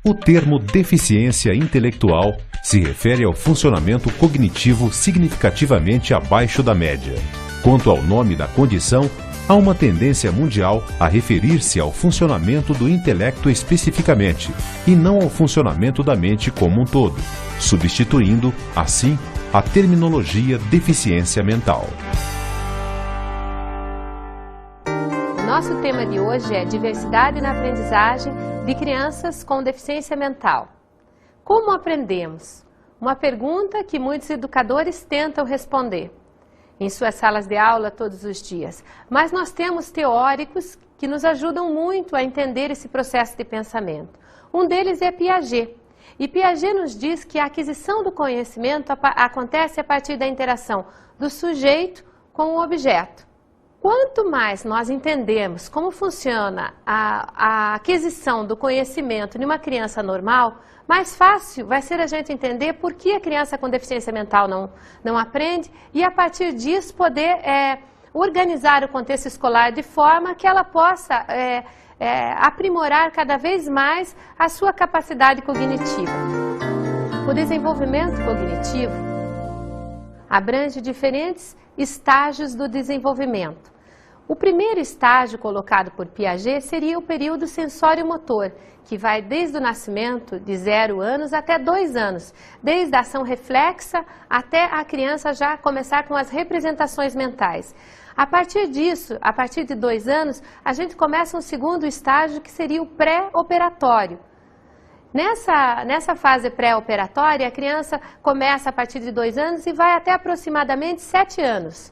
O termo deficiência intelectual se refere ao funcionamento cognitivo significativamente abaixo da média. Quanto ao nome da condição, há uma tendência mundial a referir-se ao funcionamento do intelecto especificamente, e não ao funcionamento da mente como um todo, substituindo, assim, a terminologia deficiência mental. Nosso tema de hoje é diversidade na aprendizagem de crianças com deficiência mental. Como aprendemos? Uma pergunta que muitos educadores tentam responder em suas salas de aula todos os dias. Mas nós temos teóricos que nos ajudam muito a entender esse processo de pensamento. Um deles é Piaget. E Piaget nos diz que a aquisição do conhecimento acontece a partir da interação do sujeito com o objeto. Quanto mais nós entendemos como funciona a aquisição do conhecimento em uma criança normal, mais fácil vai ser a gente entender por que a criança com deficiência mental não aprende e, a partir disso, poder organizar o contexto escolar de forma que ela possa aprimorar cada vez mais a sua capacidade cognitiva. O desenvolvimento cognitivo abrange diferentes estágios do desenvolvimento. O primeiro estágio colocado por Piaget seria o período sensório-motor, que vai desde o nascimento, de 0 anos até 2 anos, desde a ação reflexa até a criança já começar com as representações mentais. A partir disso, a partir de 2 anos, a gente começa um segundo estágio que seria o pré-operatório. Nessa fase pré-operatória, a criança começa a partir de 2 anos e vai até aproximadamente 7 anos.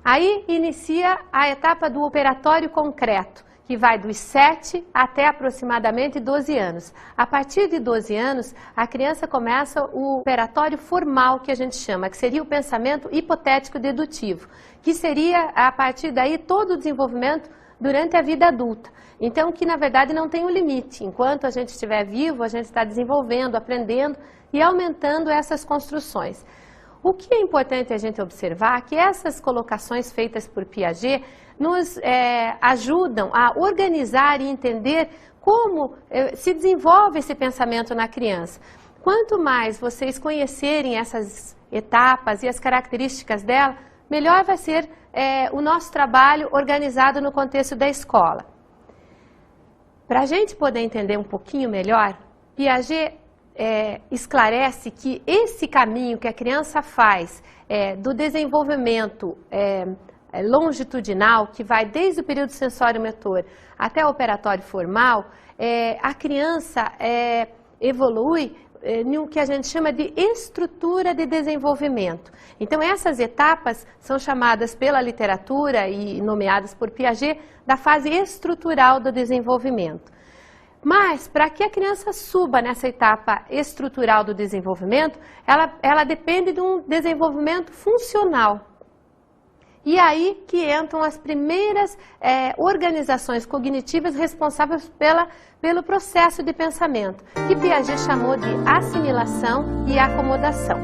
Aí inicia a etapa do operatório concreto, que vai dos 7 até aproximadamente 12 anos. A partir de 12 anos, a criança começa o operatório formal, que a gente chama, que seria o pensamento hipotético dedutivo, que seria, a partir daí, todo o desenvolvimento durante a vida adulta. Então, que na verdade não tem um limite. Enquanto a gente estiver vivo, a gente está desenvolvendo, aprendendo e aumentando essas construções. O que é importante a gente observar é que essas colocações feitas por Piaget nos ajudam a organizar e entender como se desenvolve esse pensamento na criança. Quanto mais vocês conhecerem essas etapas e as características dela, melhor vai ser o nosso trabalho organizado no contexto da escola. Para a gente poder entender um pouquinho melhor, Piaget esclarece que esse caminho que a criança faz do desenvolvimento longitudinal, que vai desde o período sensório-motor até o operatório formal, a criança evolui no que a gente chama de estrutura de desenvolvimento. Então, essas etapas são chamadas pela literatura e nomeadas por Piaget da fase estrutural do desenvolvimento. Mas, para que a criança suba nessa etapa estrutural do desenvolvimento, ela depende de um desenvolvimento funcional. E aí que entram as primeiras organizações cognitivas responsáveis pelo processo de pensamento, que Piaget chamou de assimilação e acomodação.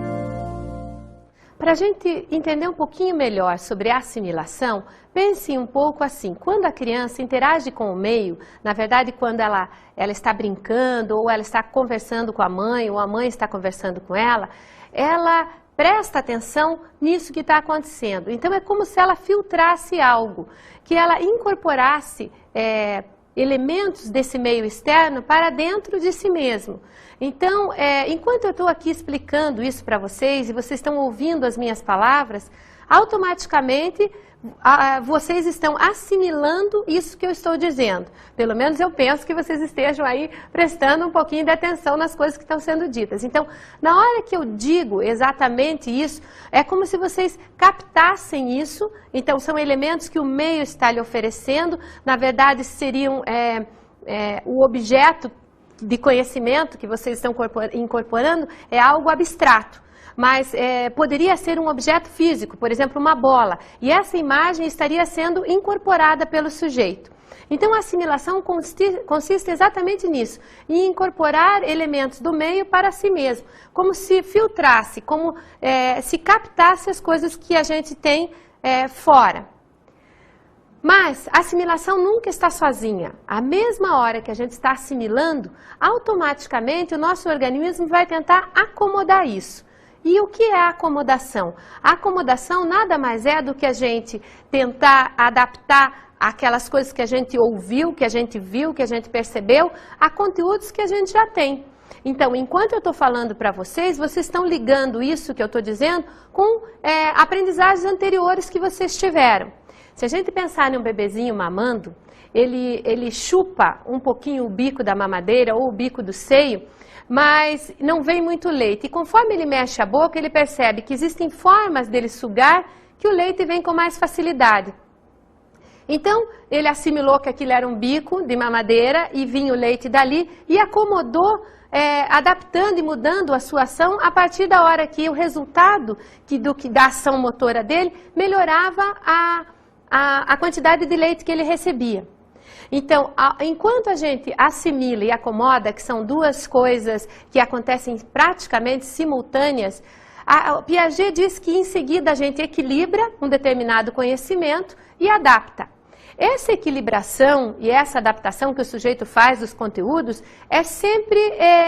Para a gente entender um pouquinho melhor sobre a assimilação, pense um pouco assim, quando a criança interage com o meio, na verdade quando ela está brincando, ou ela está conversando com a mãe, ou a mãe está conversando com ela presta atenção nisso que está acontecendo. Então é como se ela filtrasse algo, que ela incorporasse elementos desse meio externo para dentro de si mesmo. Então, enquanto eu estou aqui explicando isso para vocês e vocês estão ouvindo as minhas palavras, automaticamente vocês estão assimilando isso que eu estou dizendo. Pelo menos eu penso que vocês estejam aí prestando um pouquinho de atenção nas coisas que estão sendo ditas. Então, na hora que eu digo exatamente isso, é como se vocês captassem isso. Então, são elementos que o meio está lhe oferecendo. Na verdade, seriam o objeto de conhecimento que vocês estão incorporando é algo abstrato. Mas poderia ser um objeto físico, por exemplo, uma bola, e essa imagem estaria sendo incorporada pelo sujeito. Então, a assimilação consiste exatamente nisso, em incorporar elementos do meio para si mesmo, como se filtrasse, como se captasse as coisas que a gente tem fora. Mas a assimilação nunca está sozinha. A mesma hora que a gente está assimilando, automaticamente o nosso organismo vai tentar acomodar isso. E o que é a acomodação? A acomodação nada mais é do que a gente tentar adaptar aquelas coisas que a gente ouviu, que a gente viu, que a gente percebeu, a conteúdos que a gente já tem. Então, enquanto eu estou falando para vocês, vocês estão ligando isso que eu estou dizendo com aprendizagens anteriores que vocês tiveram. Se a gente pensar em um bebezinho mamando, ele chupa um pouquinho o bico da mamadeira ou o bico do seio, mas não vem muito leite. E conforme ele mexe a boca, ele percebe que existem formas dele sugar que o leite vem com mais facilidade. Então, ele assimilou que aquilo era um bico de mamadeira e vinha o leite dali e acomodou, adaptando e mudando a sua ação a partir da hora que o resultado da ação motora dele melhorava a quantidade de leite que ele recebia. Então, enquanto a gente assimila e acomoda, que são duas coisas que acontecem praticamente simultâneas, Piaget diz que em seguida a gente equilibra um determinado conhecimento e adapta. Essa equilibração e essa adaptação que o sujeito faz dos conteúdos é sempre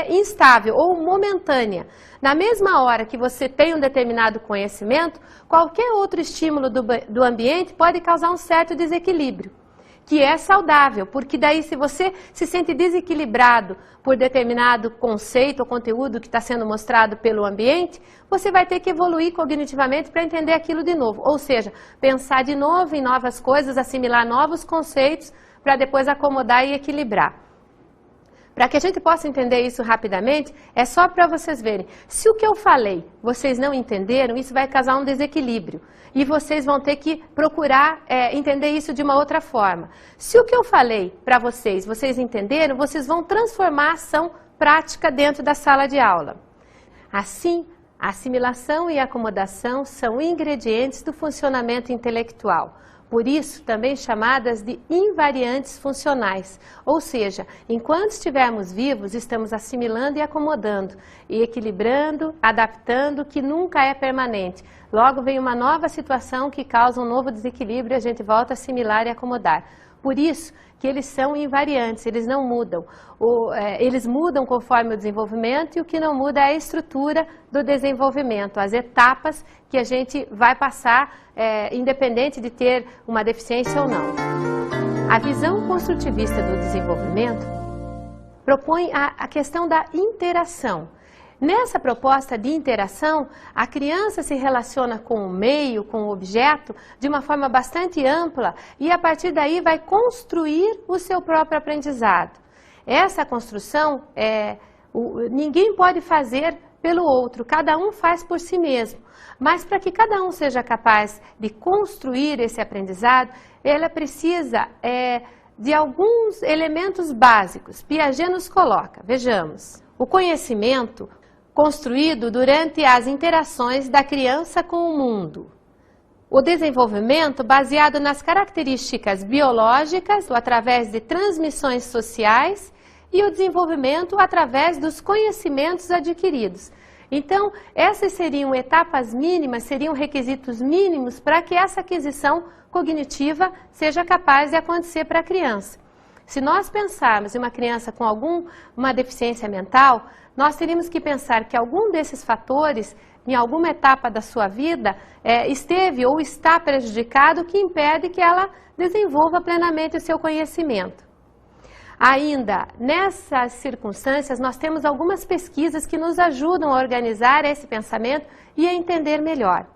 instável ou momentânea. Na mesma hora que você tem um determinado conhecimento, qualquer outro estímulo do ambiente pode causar um certo desequilíbrio, que é saudável, porque daí se você se sente desequilibrado por determinado conceito ou conteúdo que está sendo mostrado pelo ambiente, você vai ter que evoluir cognitivamente para entender aquilo de novo. Ou seja, pensar de novo em novas coisas, assimilar novos conceitos para depois acomodar e equilibrar. Para que a gente possa entender isso rapidamente, é só para vocês verem. Se o que eu falei vocês não entenderam, isso vai causar um desequilíbrio. E vocês vão ter que procurar entender isso de uma outra forma. Se o que eu falei para vocês entenderam, vocês vão transformar a ação prática dentro da sala de aula. Assim, a assimilação e a acomodação são ingredientes do funcionamento intelectual. Por isso, também chamadas de invariantes funcionais. Ou seja, enquanto estivermos vivos, estamos assimilando e acomodando, e equilibrando, adaptando, que nunca é permanente. Logo vem uma nova situação que causa um novo desequilíbrio e a gente volta a assimilar e acomodar. Por isso que eles são invariantes, eles não mudam. Eles mudam conforme o desenvolvimento e o que não muda é a estrutura do desenvolvimento, as etapas que a gente vai passar, independente de ter uma deficiência ou não. A visão construtivista do desenvolvimento propõe a questão da interação. Nessa proposta de interação, a criança se relaciona com o meio, com o objeto, de uma forma bastante ampla e a partir daí vai construir o seu próprio aprendizado. Essa construção, ninguém pode fazer pelo outro, cada um faz por si mesmo. Mas para que cada um seja capaz de construir esse aprendizado, ela precisa de alguns elementos básicos. Piaget nos coloca, vejamos, o conhecimento construído durante as interações da criança com o mundo. O desenvolvimento baseado nas características biológicas, através de transmissões sociais, e o desenvolvimento através dos conhecimentos adquiridos. Então, essas seriam etapas mínimas, seriam requisitos mínimos para que essa aquisição cognitiva seja capaz de acontecer para a criança. Se nós pensarmos em uma criança com uma deficiência mental, nós teríamos que pensar que algum desses fatores, em alguma etapa da sua vida, esteve ou está prejudicado, que impede que ela desenvolva plenamente o seu conhecimento. Ainda, nessas circunstâncias, nós temos algumas pesquisas que nos ajudam a organizar esse pensamento e a entender melhor.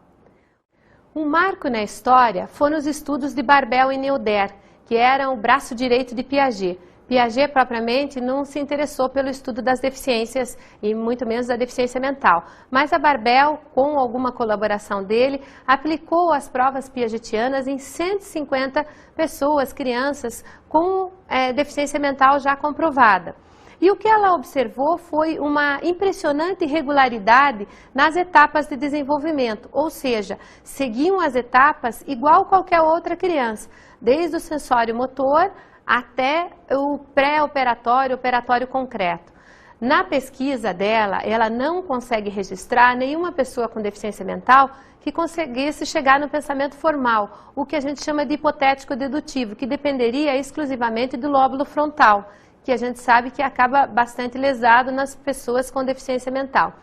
Um marco na história foram os estudos de Barbel e Neuder, que eram o braço direito de Piaget. Piaget, propriamente, não se interessou pelo estudo das deficiências, e muito menos da deficiência mental. Mas a Barbel, com alguma colaboração dele, aplicou as provas piagetianas em 150 pessoas, crianças, com deficiência mental já comprovada. E o que ela observou foi uma impressionante regularidade nas etapas de desenvolvimento, ou seja, seguiam as etapas igual qualquer outra criança, desde o sensório motor até o pré-operatório, operatório concreto. Na pesquisa dela, ela não consegue registrar nenhuma pessoa com deficiência mental que conseguisse chegar no pensamento formal, o que a gente chama de hipotético dedutivo, que dependeria exclusivamente do lóbulo frontal, que a gente sabe que acaba bastante lesado nas pessoas com deficiência mental.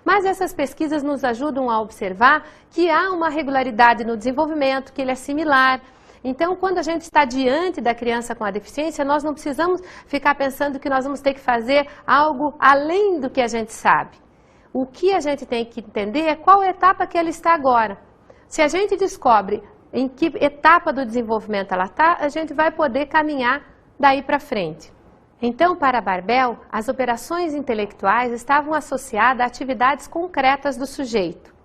Mas essas pesquisas nos ajudam a observar que há uma regularidade no desenvolvimento, que ele é similar. Então, quando a gente está diante da criança com a deficiência, nós não precisamos ficar pensando que nós vamos ter que fazer algo além do que a gente sabe. O que a gente tem que entender é qual etapa que ela está agora. Se a gente descobre em que etapa do desenvolvimento ela está, a gente vai poder caminhar daí para frente. Então, para Barbel, as operações intelectuais estavam associadas a atividades concretas do sujeito.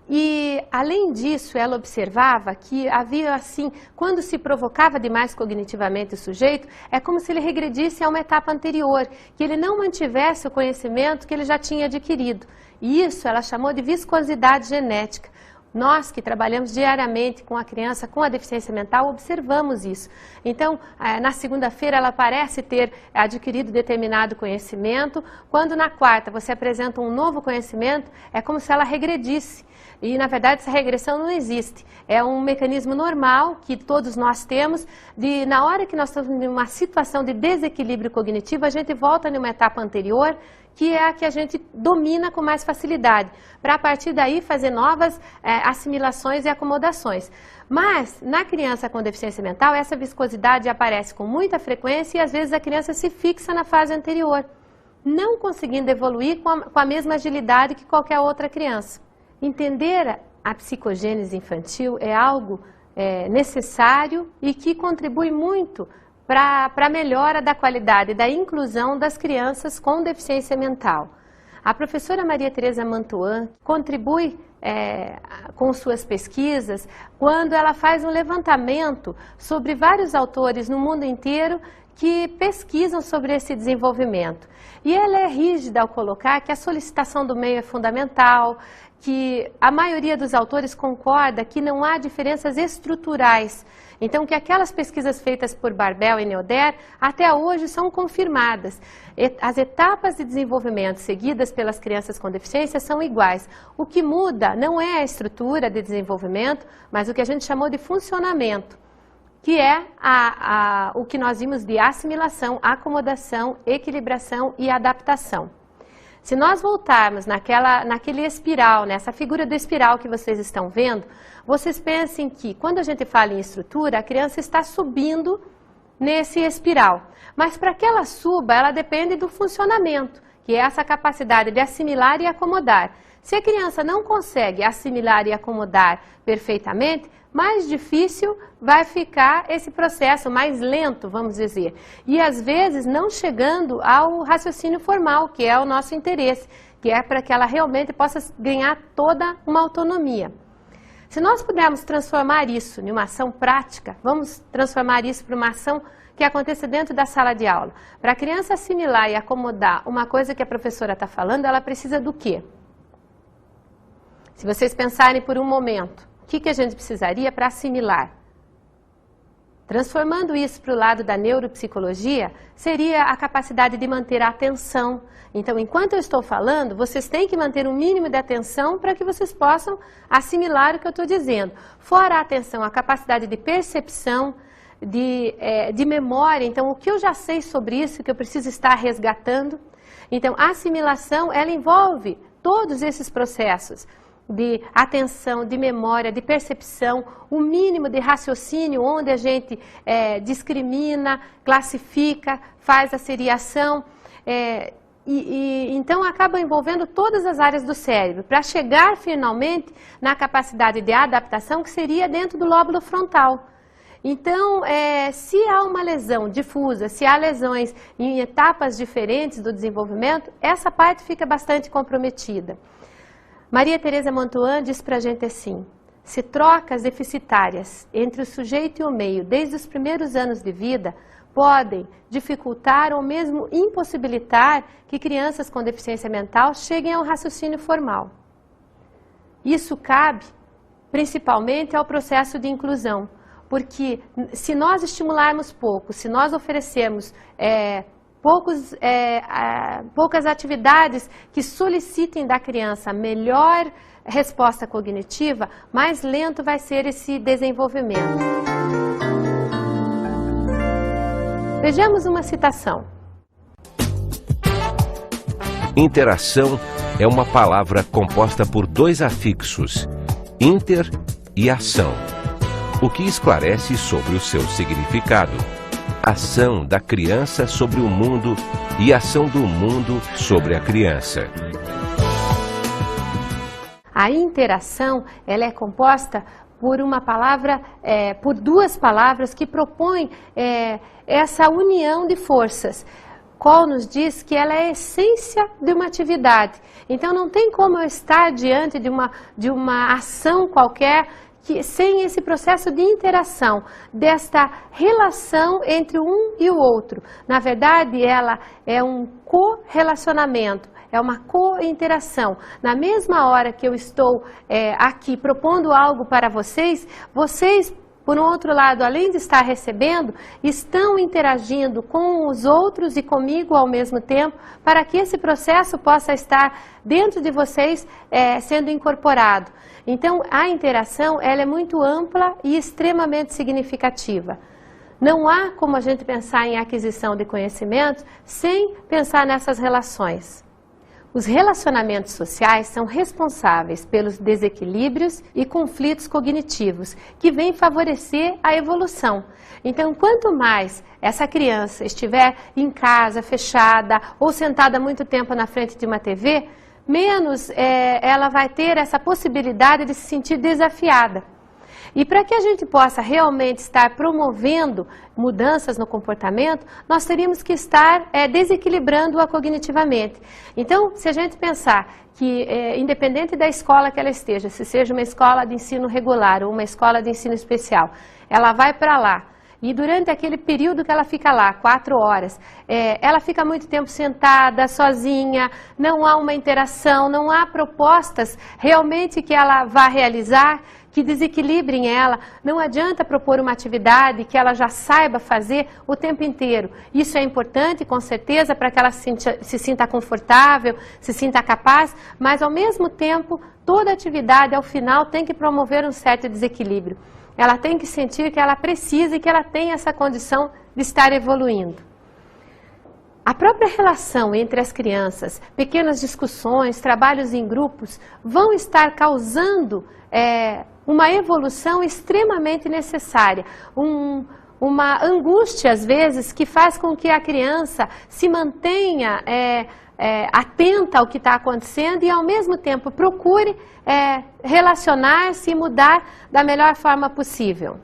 E, além disso, ela observava que havia, assim, quando se provocava demais cognitivamente o sujeito, é como se ele regredisse a uma etapa anterior, que ele não mantivesse o conhecimento que ele já tinha adquirido. E isso ela chamou de viscosidade genética. Nós que trabalhamos diariamente com a criança com a deficiência mental, observamos isso. Então, na segunda-feira ela parece ter adquirido determinado conhecimento, quando na quarta você apresenta um novo conhecimento, é como se ela regredisse. E, na verdade, essa regressão não existe. É um mecanismo normal que todos nós temos, de na hora que nós estamos em uma situação de desequilíbrio cognitivo, a gente volta numa etapa anterior, que é a que a gente domina com mais facilidade, para a partir daí fazer novas assimilações e acomodações. Mas, na criança com deficiência mental, essa viscosidade aparece com muita frequência e às vezes a criança se fixa na fase anterior, não conseguindo evoluir com a mesma agilidade que qualquer outra criança. Entender a psicogênese infantil é algo necessário e que contribui muito para a melhora da qualidade da inclusão das crianças com deficiência mental. A professora Maria Tereza Mantuan contribui com suas pesquisas quando ela faz um levantamento sobre vários autores no mundo inteiro que pesquisam sobre esse desenvolvimento. E ela é rígida ao colocar que a solicitação do meio é fundamental, que a maioria dos autores concorda que não há diferenças estruturais. Então, que aquelas pesquisas feitas por Barbel e Neoder, até hoje são confirmadas. As etapas de desenvolvimento seguidas pelas crianças com deficiência são iguais. O que muda não é a estrutura de desenvolvimento, mas o que a gente chamou de funcionamento, que é o que nós vimos de assimilação, acomodação, equilibração e adaptação. Se nós voltarmos naquele espiral, nessa figura do espiral que vocês estão vendo, vocês pensem que quando a gente fala em estrutura, a criança está subindo nesse espiral. Mas para que ela suba, ela depende do funcionamento, que é essa capacidade de assimilar e acomodar. Se a criança não consegue assimilar e acomodar perfeitamente, mais difícil vai ficar esse processo, mais lento, vamos dizer. E às vezes não chegando ao raciocínio formal, que é o nosso interesse, que é para que ela realmente possa ganhar toda uma autonomia. Se nós pudermos transformar isso em uma ação prática, vamos transformar isso para uma ação que aconteça dentro da sala de aula. Para a criança assimilar e acomodar uma coisa que a professora está falando, ela precisa do quê? Se vocês pensarem por um momento, o que a gente precisaria para assimilar? Transformando isso para o lado da neuropsicologia, seria a capacidade de manter a atenção. Então, enquanto eu estou falando, vocês têm que manter um mínimo de atenção para que vocês possam assimilar o que eu estou dizendo. Fora a atenção, a capacidade de percepção, de memória. Então, o que eu já sei sobre isso, que eu preciso estar resgatando. Então, a assimilação, ela envolve todos esses processos de atenção, de memória, de percepção, o mínimo de raciocínio, onde a gente discrimina, classifica, faz a seriação, então acaba envolvendo todas as áreas do cérebro, para chegar finalmente na capacidade de adaptação, que seria dentro do lóbulo frontal. Então, se há uma lesão difusa, se há lesões em etapas diferentes do desenvolvimento, essa parte fica bastante comprometida. Maria Tereza Mantuan diz para a gente assim: se trocas deficitárias entre o sujeito e o meio desde os primeiros anos de vida podem dificultar ou mesmo impossibilitar que crianças com deficiência mental cheguem ao raciocínio formal. Isso cabe principalmente ao processo de inclusão, porque se nós estimularmos pouco, se nós oferecermos poucas atividades que solicitem da criança melhor resposta cognitiva, mais lento vai ser esse desenvolvimento. Vejamos uma citação. Interação é uma palavra composta por dois afixos, inter e ação, o que esclarece sobre o seu significado. Ação da criança sobre o mundo e ação do mundo sobre a criança. A interação, ela é composta por uma palavra, por duas palavras que propõem essa união de forças. Cole nos diz que ela é a essência de uma atividade. Então não tem como eu estar diante de uma ação qualquer sem esse processo de interação, desta relação entre um e o outro. Na verdade, ela é um correlacionamento, é uma co-interação. Na mesma hora que eu estou aqui propondo algo para vocês, por um outro lado, além de estar recebendo, estão interagindo com os outros e comigo ao mesmo tempo, para que esse processo possa estar dentro de vocês sendo incorporado. Então, a interação ela é muito ampla e extremamente significativa. Não há como a gente pensar em aquisição de conhecimentos sem pensar nessas relações. Os relacionamentos sociais são responsáveis pelos desequilíbrios e conflitos cognitivos que vêm favorecer a evolução. Então, quanto mais essa criança estiver em casa, fechada ou sentada muito tempo na frente de uma TV, menos ela vai ter essa possibilidade de se sentir desafiada. E para que a gente possa realmente estar promovendo mudanças no comportamento, nós teríamos que estar desequilibrando-a cognitivamente. Então, se a gente pensar que, independente da escola que ela esteja, se seja uma escola de ensino regular ou uma escola de ensino especial, ela vai para lá. E durante aquele período que ela fica lá, 4 horas, ela fica muito tempo sentada, sozinha, não há uma interação, não há propostas realmente que ela vá realizar, que desequilibrem ela. Não adianta propor uma atividade que ela já saiba fazer o tempo inteiro. Isso é importante, com certeza, para que ela se sinta confortável, se sinta capaz, mas ao mesmo tempo, toda atividade, ao final, tem que promover um certo desequilíbrio. Ela tem que sentir que ela precisa e que ela tem essa condição de estar evoluindo. A própria relação entre as crianças, pequenas discussões, trabalhos em grupos, vão estar causando uma evolução extremamente necessária. Uma angústia, às vezes, que faz com que a criança se mantenha atenta ao que está acontecendo e, ao mesmo tempo, procure relacionar-se e mudar da melhor forma possível.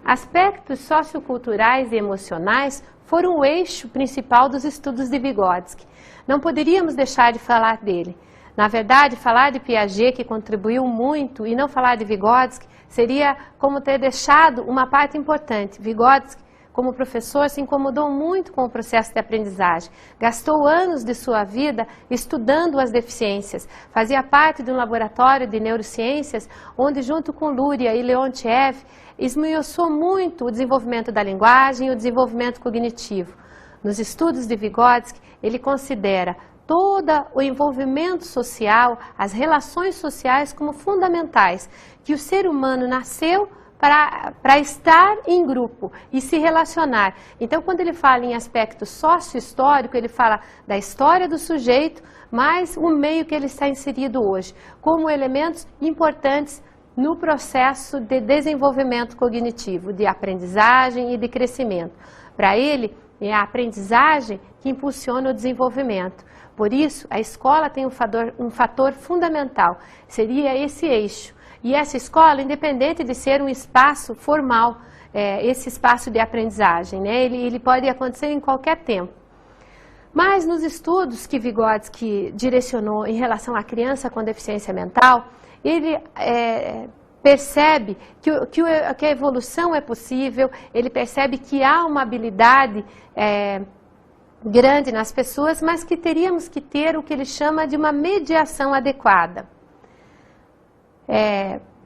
Aspectos socioculturais e emocionais foram o eixo principal dos estudos de Vygotsky. Não poderíamos deixar de falar dele. Na verdade, falar de Piaget, que contribuiu muito, e não falar de Vygotsky, seria como ter deixado uma parte importante. Vygotsky, como professor, se incomodou muito com o processo de aprendizagem. Gastou anos de sua vida estudando as deficiências. Fazia parte de um laboratório de neurociências, onde, junto com Luria e Leontiev, esmiuçou muito o desenvolvimento da linguagem e o desenvolvimento cognitivo. Nos estudos de Vygotsky, ele considera todo o envolvimento social, as relações sociais como fundamentais, que o ser humano nasceu para estar em grupo e se relacionar. Então, quando ele fala em aspecto sócio-histórico, ele fala da história do sujeito, mais o meio que ele está inserido hoje, como elementos importantes no processo de desenvolvimento cognitivo, de aprendizagem e de crescimento. Para ele, é a aprendizagem que impulsiona o desenvolvimento. Por isso, a escola tem um fator fundamental, seria esse eixo. E essa escola, independente de ser um espaço formal, esse espaço de aprendizagem, né? Ele pode acontecer em qualquer tempo. Mas nos estudos que Vygotsky direcionou em relação à criança com deficiência mental, ele percebe que a evolução é possível, ele percebe que há uma habilidade grande nas pessoas, mas que teríamos que ter o que ele chama de uma mediação adequada.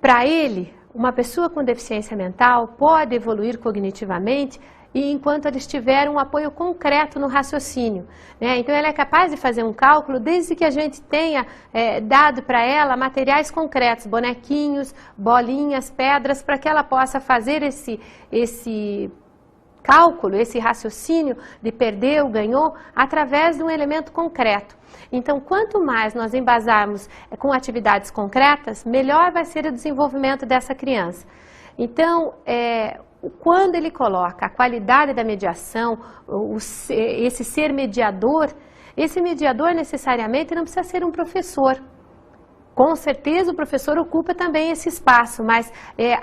Para ele, uma pessoa com deficiência mental pode evoluir cognitivamente e enquanto eles tiveram um apoio concreto no raciocínio, né? Então ela é capaz de fazer um cálculo desde que a gente tenha dado para ela materiais concretos, bonequinhos, bolinhas, pedras, para que ela possa fazer esse cálculo, esse raciocínio de perdeu, ganhou, através de um elemento concreto. Então, quanto mais nós embasarmos com atividades concretas, melhor vai ser o desenvolvimento dessa criança. Então, quando ele coloca a qualidade da mediação, esse ser mediador, esse mediador necessariamente não precisa ser um professor. Com certeza o professor ocupa também esse espaço, mas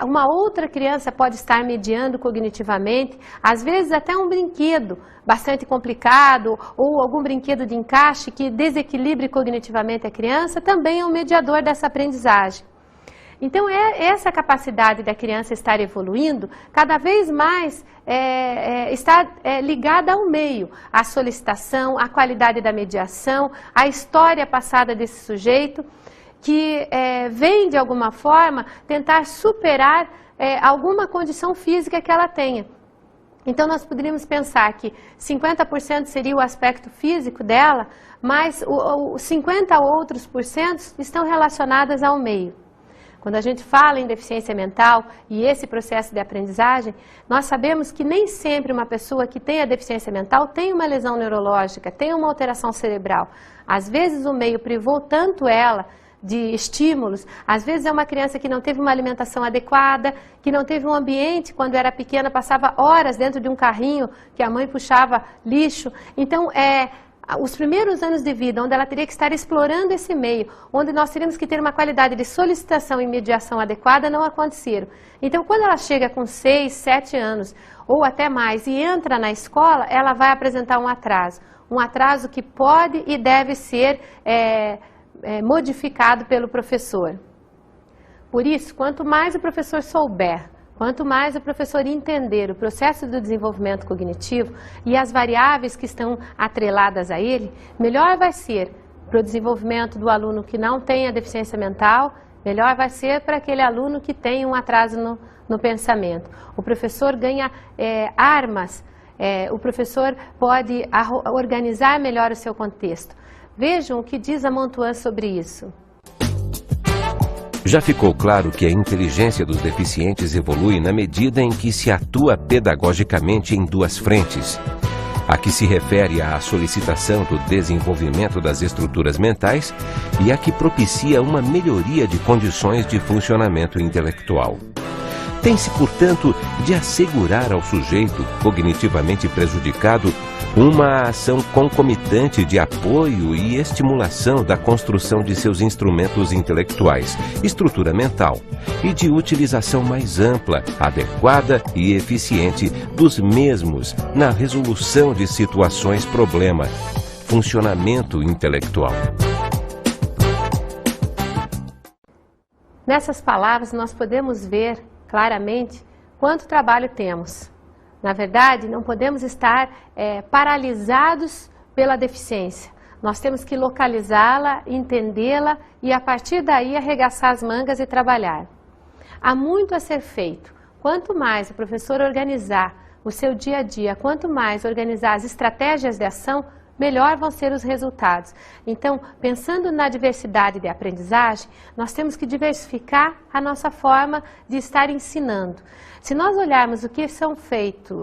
uma outra criança pode estar mediando cognitivamente, às vezes até um brinquedo bastante complicado ou algum brinquedo de encaixe que desequilibre cognitivamente a criança, também é um mediador dessa aprendizagem. Então essa capacidade da criança estar evoluindo, cada vez mais está ligada ao meio, à solicitação, à qualidade da mediação, à história passada desse sujeito, que vem, de alguma forma, tentar superar alguma condição física que ela tenha. Então, nós poderíamos pensar que 50% seria o aspecto físico dela, mas 50 outros por cento estão relacionados ao meio. Quando a gente fala em deficiência mental e esse processo de aprendizagem, nós sabemos que nem sempre uma pessoa que tem a deficiência mental tem uma lesão neurológica, tem uma alteração cerebral. Às vezes, o meio privou tanto ela de estímulos, às vezes é uma criança que não teve uma alimentação adequada, que não teve um ambiente, quando era pequena, passava horas dentro de um carrinho que a mãe puxava lixo. Então, os primeiros anos de vida, onde ela teria que estar explorando esse meio, onde nós teríamos que ter uma qualidade de solicitação e mediação adequada, não aconteceram. Então, quando ela chega com 6, 7 anos, ou até mais, e entra na escola, ela vai apresentar um atraso que pode e deve ser modificado pelo professor. Por isso, quanto mais o professor souber, quanto mais o professor entender o processo do desenvolvimento cognitivo e as variáveis que estão atreladas a ele, melhor vai ser para o desenvolvimento do aluno que não tem a deficiência mental, melhor vai ser para aquele aluno que tem um atraso no pensamento. O professor ganha armas, o professor pode organizar melhor o seu contexto. Vejam o que diz a Montand sobre isso. Já ficou claro que a inteligência dos deficientes evolui na medida em que se atua pedagogicamente em duas frentes. A que se refere à solicitação do desenvolvimento das estruturas mentais e a que propicia uma melhoria de condições de funcionamento intelectual. Tem-se, portanto, de assegurar ao sujeito cognitivamente prejudicado uma ação concomitante de apoio e estimulação da construção de seus instrumentos intelectuais, estrutura mental, e de utilização mais ampla, adequada e eficiente dos mesmos na resolução de situações problema, funcionamento intelectual. Nessas palavras nós podemos ver claramente quanto trabalho temos. Na verdade, não podemos estar paralisados pela deficiência. Nós temos que localizá-la, entendê-la e, a partir daí, arregaçar as mangas e trabalhar. Há muito a ser feito. Quanto mais o professor organizar o seu dia a dia, quanto mais organizar as estratégias de ação, melhor vão ser os resultados. Então, pensando na diversidade de aprendizagem, nós temos que diversificar a nossa forma de estar ensinando. Se nós olharmos o que são feitos,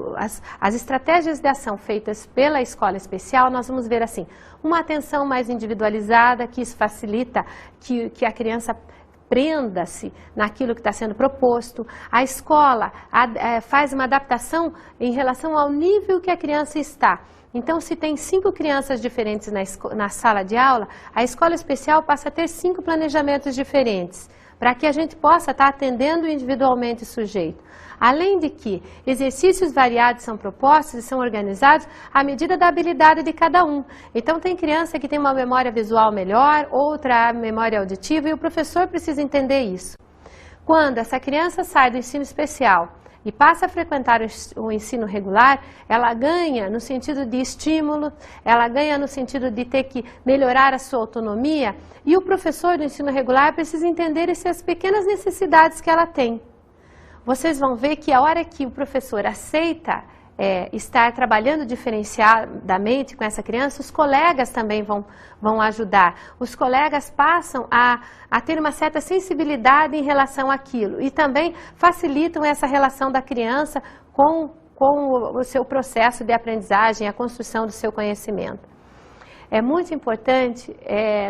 as estratégias de ação feitas pela escola especial, nós vamos ver assim, uma atenção mais individualizada, que isso facilita que a criança prenda-se naquilo que está sendo proposto. A escola faz uma adaptação em relação ao nível que a criança está. Então, se tem 5 crianças diferentes na sala de aula, a escola especial passa a ter 5 planejamentos diferentes, para que a gente possa estar atendendo individualmente o sujeito. Além de que exercícios variados são propostos e são organizados à medida da habilidade de cada um. Então, tem criança que tem uma memória visual melhor, outra memória auditiva, e o professor precisa entender isso. Quando essa criança sai do ensino especial e passa a frequentar o ensino regular, ela ganha no sentido de estímulo, ela ganha no sentido de ter que melhorar a sua autonomia, e o professor do ensino regular precisa entender essas pequenas necessidades que ela tem. Vocês vão ver que a hora que o professor aceita estar trabalhando diferenciadamente com essa criança, os colegas também vão ajudar. Os colegas passam a ter uma certa sensibilidade em relação àquilo e também facilitam essa relação da criança com o seu processo de aprendizagem, a construção do seu conhecimento. É muito importante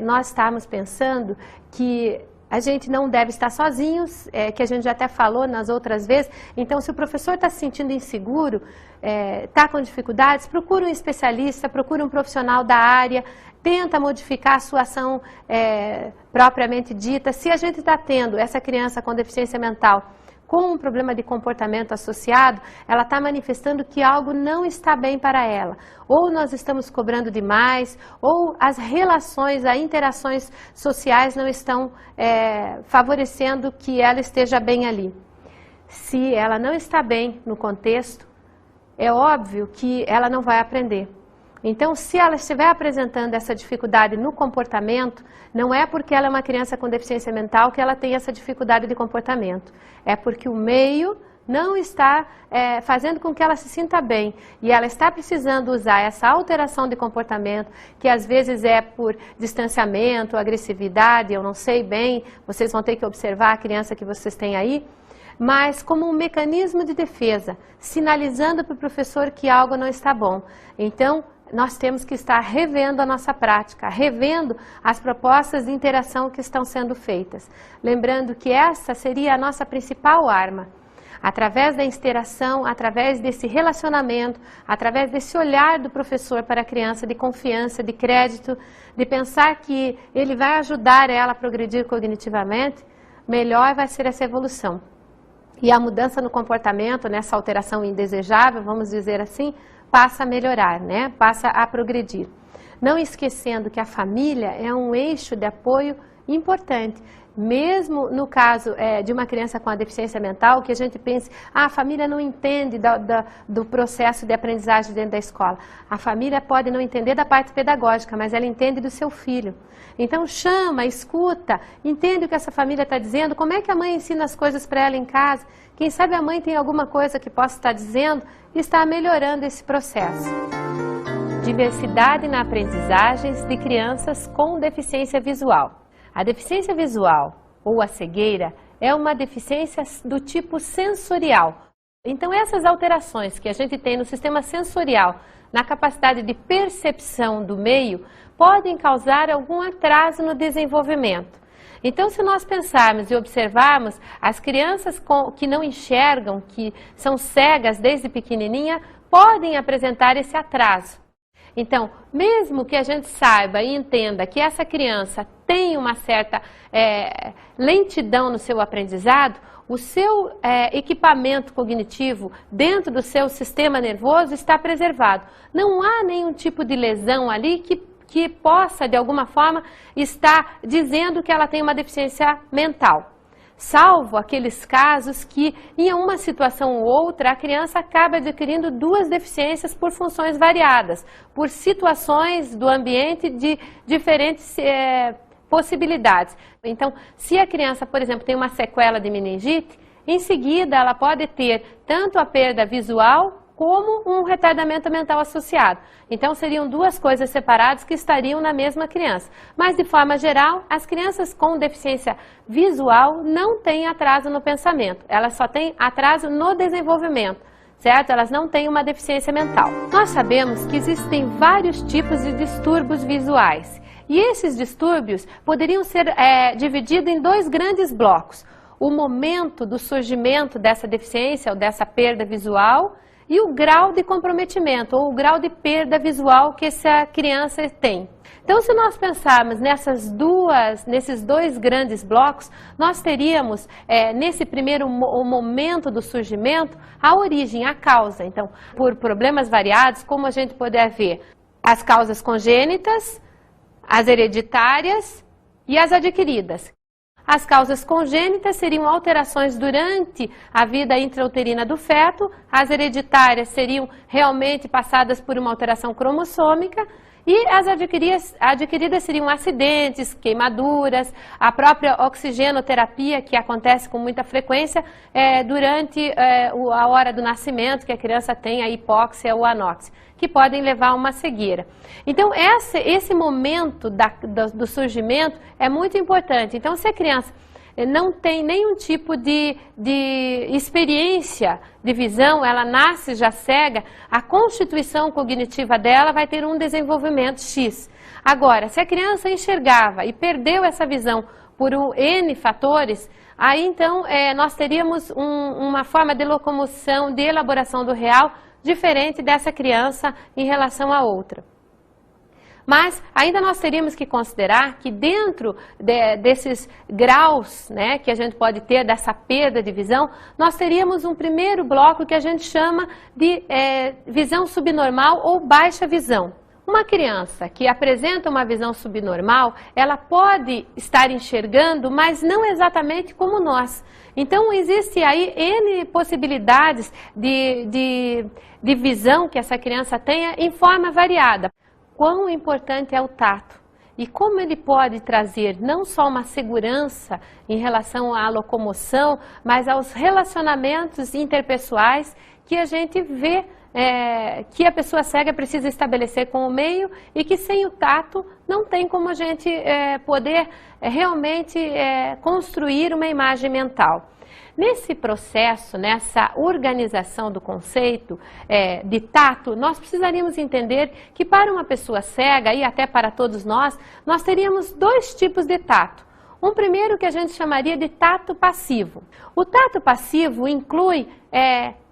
nós estarmos pensando que a gente não deve estar sozinhos, que a gente já até falou nas outras vezes. Então, se o professor está se sentindo inseguro, está com dificuldades, procura um especialista, procura um profissional da área, tenta modificar a sua ação propriamente dita. Se a gente está tendo essa criança com deficiência mental com um problema de comportamento associado, ela está manifestando que algo não está bem para ela. Ou nós estamos cobrando demais, ou as relações, as interações sociais não estão favorecendo que ela esteja bem ali. Se ela não está bem no contexto, é óbvio que ela não vai aprender. Então, se ela estiver apresentando essa dificuldade no comportamento, não é porque ela é uma criança com deficiência mental que ela tem essa dificuldade de comportamento. É porque o meio não está fazendo com que ela se sinta bem. E ela está precisando usar essa alteração de comportamento, que às vezes é por distanciamento, agressividade, eu não sei bem, vocês vão ter que observar a criança que vocês têm aí, mas como um mecanismo de defesa, sinalizando para o professor que algo não está bom. Então, nós temos que estar revendo a nossa prática, revendo as propostas de interação que estão sendo feitas. Lembrando que essa seria a nossa principal arma. Através da interação, através desse relacionamento, através desse olhar do professor para a criança de confiança, de crédito, de pensar que ele vai ajudar ela a progredir cognitivamente, melhor vai ser essa evolução. E a mudança no comportamento, nessa alteração indesejável, vamos dizer assim, passa a melhorar, né? Passa a progredir. Não esquecendo que a família é um eixo de apoio importante. Mesmo no caso de uma criança com a deficiência mental, que a gente pense, a família não entende do processo de aprendizagem dentro da escola. A família pode não entender da parte pedagógica, mas ela entende do seu filho. Então chama, escuta, entende o que essa família está dizendo, como é que a mãe ensina as coisas para ela em casa. Quem sabe a mãe tem alguma coisa que possa estar dizendo e está melhorando esse processo. Diversidade na aprendizagem de crianças com deficiência visual. A deficiência visual ou a cegueira é uma deficiência do tipo sensorial. Então essas alterações que a gente tem no sistema sensorial, na capacidade de percepção do meio, podem causar algum atraso no desenvolvimento. Então, se nós pensarmos e observarmos, as crianças que não enxergam, que são cegas desde pequenininha, podem apresentar esse atraso. Então, mesmo que a gente saiba e entenda que essa criança tem uma certa lentidão no seu aprendizado, o seu equipamento cognitivo dentro do seu sistema nervoso está preservado. Não há nenhum tipo de lesão ali que possa, de alguma forma, estar dizendo que ela tem uma deficiência mental. Salvo aqueles casos que, em uma situação ou outra, a criança acaba adquirindo duas deficiências por funções variadas, por situações do ambiente de diferentes possibilidades. Então, se a criança, por exemplo, tem uma sequela de meningite, em seguida ela pode ter tanto a perda visual como um retardamento mental associado. Então, seriam duas coisas separadas que estariam na mesma criança. Mas, de forma geral, as crianças com deficiência visual não têm atraso no pensamento. Elas só têm atraso no desenvolvimento, certo? Elas não têm uma deficiência mental. Nós sabemos que existem vários tipos de distúrbios visuais. E esses distúrbios poderiam ser divididos em dois grandes blocos. O momento do surgimento dessa deficiência ou dessa perda visual e o grau de comprometimento ou o grau de perda visual que essa criança tem. Então, se nós pensarmos nesses dois grandes blocos, nós teríamos, nesse primeiro momento do surgimento, a origem, a causa. Então, por problemas variados, como a gente puder ver, as causas congênitas, as hereditárias e as adquiridas. As causas congênitas seriam alterações durante a vida intrauterina do feto, as hereditárias seriam realmente passadas por uma alteração cromossômica E as adquiridas seriam acidentes, queimaduras, a própria oxigenoterapia, que acontece com muita frequência durante a hora do nascimento, que a criança tem a hipóxia ou anóxia, que podem levar a uma cegueira. Então, esse momento do surgimento é muito importante. Então, se a criança não tem nenhum tipo de experiência de visão, ela nasce já cega, a constituição cognitiva dela vai ter um desenvolvimento X. Agora, se a criança enxergava e perdeu essa visão por N fatores, aí então nós teríamos uma forma de locomoção, de elaboração do real diferente dessa criança em relação à outra. Mas ainda nós teríamos que considerar que dentro desses graus, né, que a gente pode ter dessa perda de visão, nós teríamos um primeiro bloco que a gente chama de visão subnormal ou baixa visão. Uma criança que apresenta uma visão subnormal, ela pode estar enxergando, mas não exatamente como nós. Então, existe aí N possibilidades de visão que essa criança tenha em forma variada. Quão importante é o tato e como ele pode trazer não só uma segurança em relação à locomoção, mas aos relacionamentos interpessoais que a gente vê que a pessoa cega precisa estabelecer com o meio e que sem o tato não tem como a gente poder realmente construir uma imagem mental. Nesse processo, nessa organização do conceito de tato, nós precisaríamos entender que para uma pessoa cega e até para todos nós teríamos dois tipos de tato. Um primeiro que a gente chamaria de tato passivo. O tato passivo inclui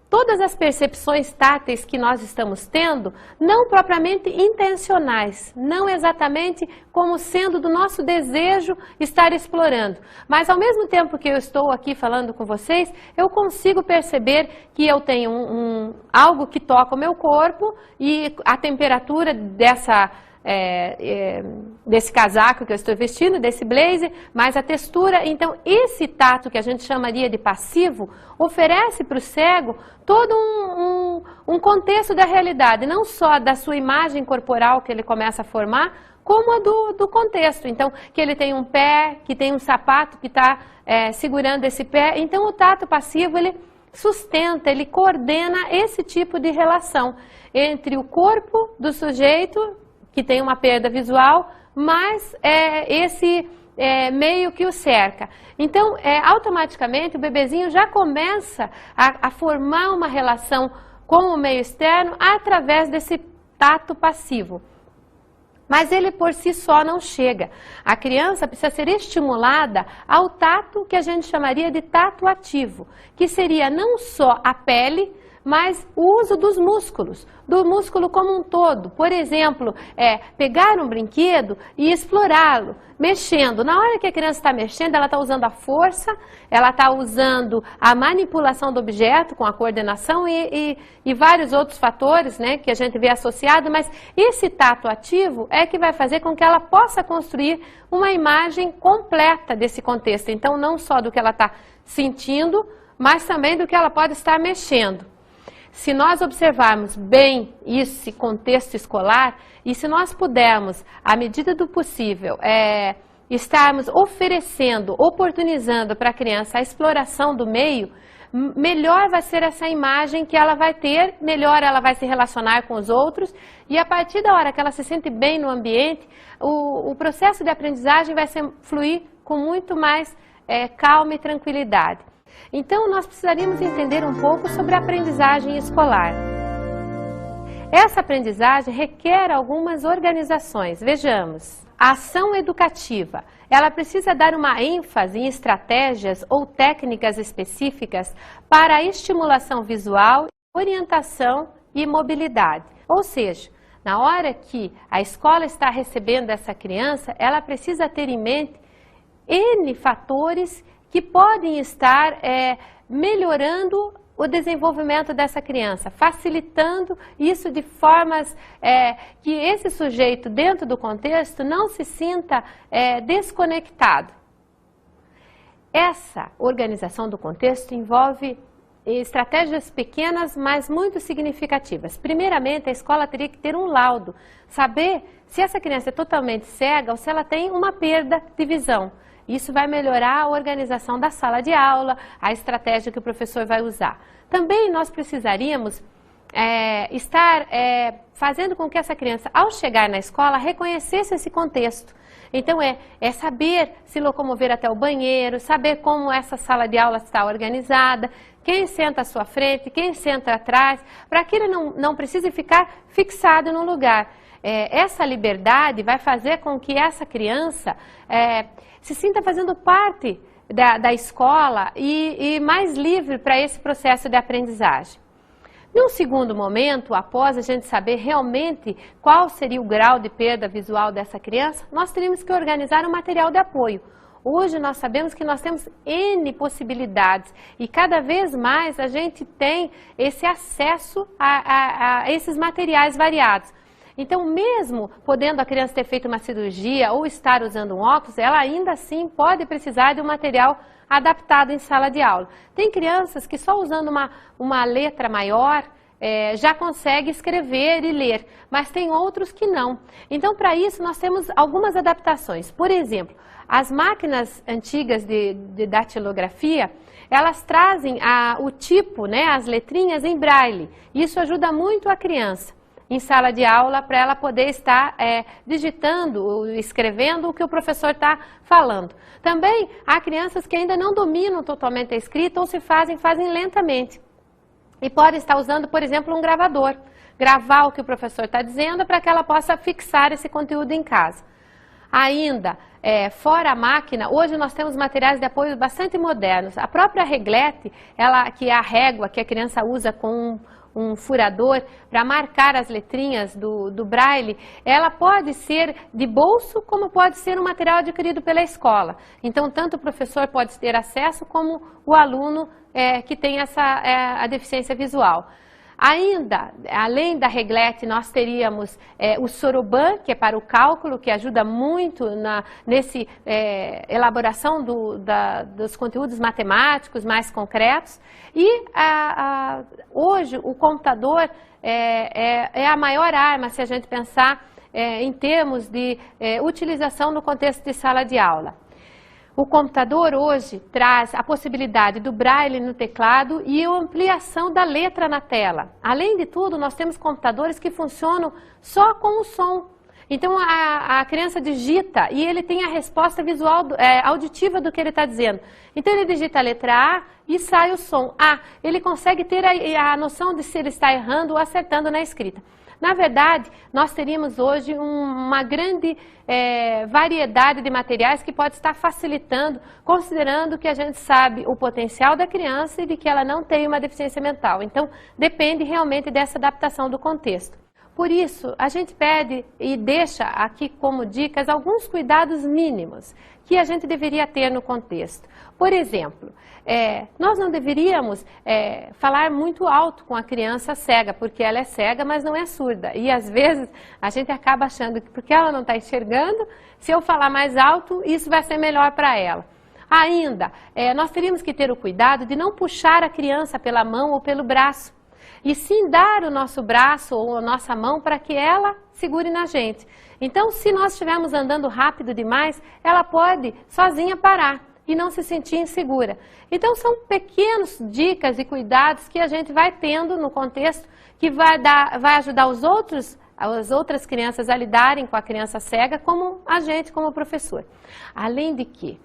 todas as percepções táteis que nós estamos tendo, não propriamente intencionais, não exatamente como sendo do nosso desejo estar explorando. Mas ao mesmo tempo que eu estou aqui falando com vocês, eu consigo perceber que eu tenho algo que toca o meu corpo e a temperatura desse casaco que eu estou vestindo, desse blazer, mais a textura. Então, esse tato que a gente chamaria de passivo, oferece para o cego todo um contexto da realidade, não só da sua imagem corporal que ele começa a formar, como a do contexto. Então, que ele tem um pé, que tem um sapato que está segurando esse pé. Então, o tato passivo, ele sustenta, ele coordena esse tipo de relação entre o corpo do sujeito, que tem uma perda visual, mas esse meio que o cerca. Então, automaticamente, o bebezinho já começa a formar uma relação com o meio externo através desse tato passivo. Mas ele por si só não chega. A criança precisa ser estimulada ao tato que a gente chamaria de tato ativo, que seria não só a pele, mas o uso dos músculos, do músculo como um todo. Por exemplo, pegar um brinquedo e explorá-lo, mexendo. Na hora que a criança está mexendo, ela está usando a força, ela está usando a manipulação do objeto com a coordenação e vários outros fatores, né, que a gente vê associado, mas esse tato ativo é que vai fazer com que ela possa construir uma imagem completa desse contexto. Então, não só do que ela está sentindo, mas também do que ela pode estar mexendo. Se nós observarmos bem esse contexto escolar e se nós pudermos, à medida do possível, estarmos oferecendo, oportunizando para a criança a exploração do meio, melhor vai ser essa imagem que ela vai ter, melhor ela vai se relacionar com os outros e a partir da hora que ela se sente bem no ambiente, o processo de aprendizagem vai fluir com muito mais calma e tranquilidade. Então, nós precisaríamos entender um pouco sobre a aprendizagem escolar. Essa aprendizagem requer algumas organizações. Vejamos, a ação educativa, ela precisa dar uma ênfase em estratégias ou técnicas específicas para a estimulação visual, orientação e mobilidade. Ou seja, na hora que a escola está recebendo essa criança, ela precisa ter em mente N fatores que podem estar melhorando o desenvolvimento dessa criança, facilitando isso de formas que esse sujeito, dentro do contexto, não se sinta desconectado. Essa organização do contexto envolve estratégias pequenas, mas muito significativas. Primeiramente, a escola teria que ter um laudo, saber se essa criança é totalmente cega ou se ela tem uma perda de visão. Isso vai melhorar a organização da sala de aula, a estratégia que o professor vai usar. Também nós precisaríamos estar fazendo com que essa criança, ao chegar na escola, reconhecesse esse contexto. Então, é saber se locomover até o banheiro, saber como essa sala de aula está organizada, quem senta à sua frente, quem senta atrás, para que ele não precise ficar fixado no lugar. Essa liberdade vai fazer com que essa criança se sinta fazendo parte da escola e mais livre para esse processo de aprendizagem. Num segundo momento, após a gente saber realmente qual seria o grau de perda visual dessa criança, nós teríamos que organizar um material de apoio. Hoje nós sabemos que nós temos N possibilidades e cada vez mais a gente tem esse acesso a esses materiais variados. Então, mesmo podendo a criança ter feito uma cirurgia ou estar usando um óculos, ela ainda assim pode precisar de um material adaptado em sala de aula. Tem crianças que só usando uma letra maior já consegue escrever e ler, mas tem outros que não. Então, para isso, nós temos algumas adaptações. Por exemplo, as máquinas antigas de datilografia, elas trazem o tipo, as letrinhas em braille. Isso ajuda muito a criança em sala de aula para ela poder estar digitando, escrevendo o que o professor está falando. Também há crianças que ainda não dominam totalmente a escrita ou se fazem lentamente. E podem estar usando, por exemplo, um gravador. Gravar o que o professor está dizendo para que ela possa fixar esse conteúdo em casa. Ainda, fora a máquina, hoje nós temos materiais de apoio bastante modernos. A própria reglete, que é a régua que a criança usa com um furador para marcar as letrinhas do braille, ela pode ser de bolso como pode ser um material adquirido pela escola. Então, tanto o professor pode ter acesso como o aluno que tem a deficiência visual. Ainda, além da reglete, nós teríamos o soroban, que é para o cálculo, que ajuda muito nessa elaboração dos conteúdos matemáticos mais concretos. E hoje o computador é a maior arma, se a gente pensar em termos de utilização no contexto de sala de aula. O computador hoje traz a possibilidade do braille no teclado e a ampliação da letra na tela. Além de tudo, nós temos computadores que funcionam só com o som. Então, a criança digita e ele tem a resposta visual, auditiva do que ele está dizendo. Então, ele digita a letra A e sai o som A. Ele consegue ter a noção de se ele está errando ou acertando na escrita. Na verdade, nós teríamos hoje uma grande variedade de materiais que pode estar facilitando, considerando que a gente sabe o potencial da criança e de que ela não tem uma deficiência mental. Então, depende realmente dessa adaptação do contexto. Por isso, a gente pede e deixa aqui como dicas alguns cuidados mínimos que a gente deveria ter no contexto. Por exemplo, nós não deveríamos falar muito alto com a criança cega, porque ela é cega, mas não é surda. E às vezes a gente acaba achando que porque ela não está enxergando, se eu falar mais alto, isso vai ser melhor para ela. Ainda, nós teríamos que ter o cuidado de não puxar a criança pela mão ou pelo braço. E sim dar o nosso braço ou a nossa mão para que ela segure na gente. Então, se nós estivermos andando rápido demais, ela pode sozinha parar e não se sentir insegura. Então, são pequenas dicas e cuidados que a gente vai tendo no contexto que vai ajudar as outras crianças a lidarem com a criança cega como a gente, como professor. Além de que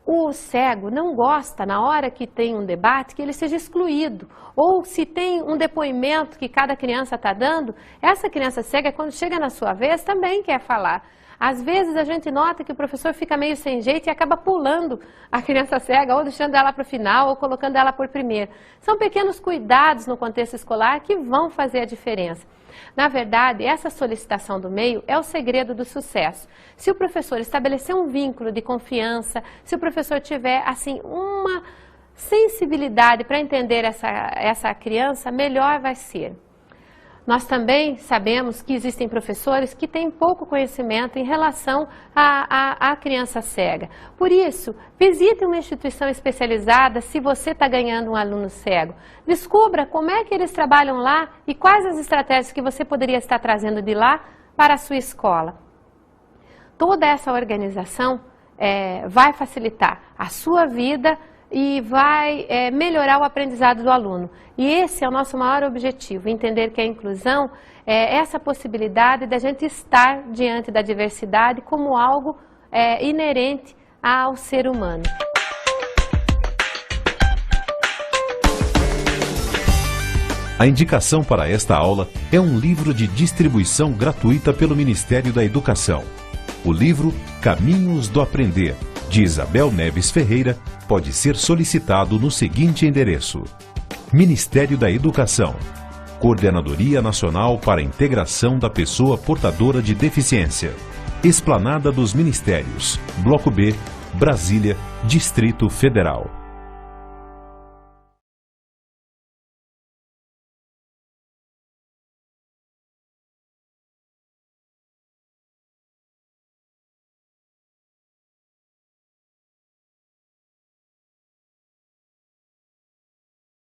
o cego não gosta, na hora que tem um debate, que ele seja excluído. Ou se tem um depoimento que cada criança está dando, essa criança cega, quando chega na sua vez, também quer falar. Às vezes a gente nota que o professor fica meio sem jeito e acaba pulando a criança cega, ou deixando ela para o final, ou colocando ela por primeiro. São pequenos cuidados no contexto escolar que vão fazer a diferença. Na verdade, essa solicitação do meio é o segredo do sucesso. Se o professor estabelecer um vínculo de confiança, se o professor tiver assim uma sensibilidade para entender essa criança, melhor vai ser. Nós também sabemos que existem professores que têm pouco conhecimento em relação à criança cega. Por isso, visite uma instituição especializada se você está ganhando um aluno cego. Descubra como é que eles trabalham lá e quais as estratégias que você poderia estar trazendo de lá para a sua escola. Toda essa organização vai facilitar a sua vida e vai melhorar o aprendizado do aluno. E esse é o nosso maior objetivo, entender que a inclusão é essa possibilidade da gente estar diante da diversidade como algo inerente ao ser humano. A indicação para esta aula é um livro de distribuição gratuita pelo Ministério da Educação. O livro Caminhos do Aprender, de Isabel Neves Ferreira, pode ser solicitado no seguinte endereço: Ministério da Educação, Coordenadoria Nacional para a Integração da Pessoa Portadora de Deficiência, Esplanada dos Ministérios, Bloco B, Brasília, Distrito Federal.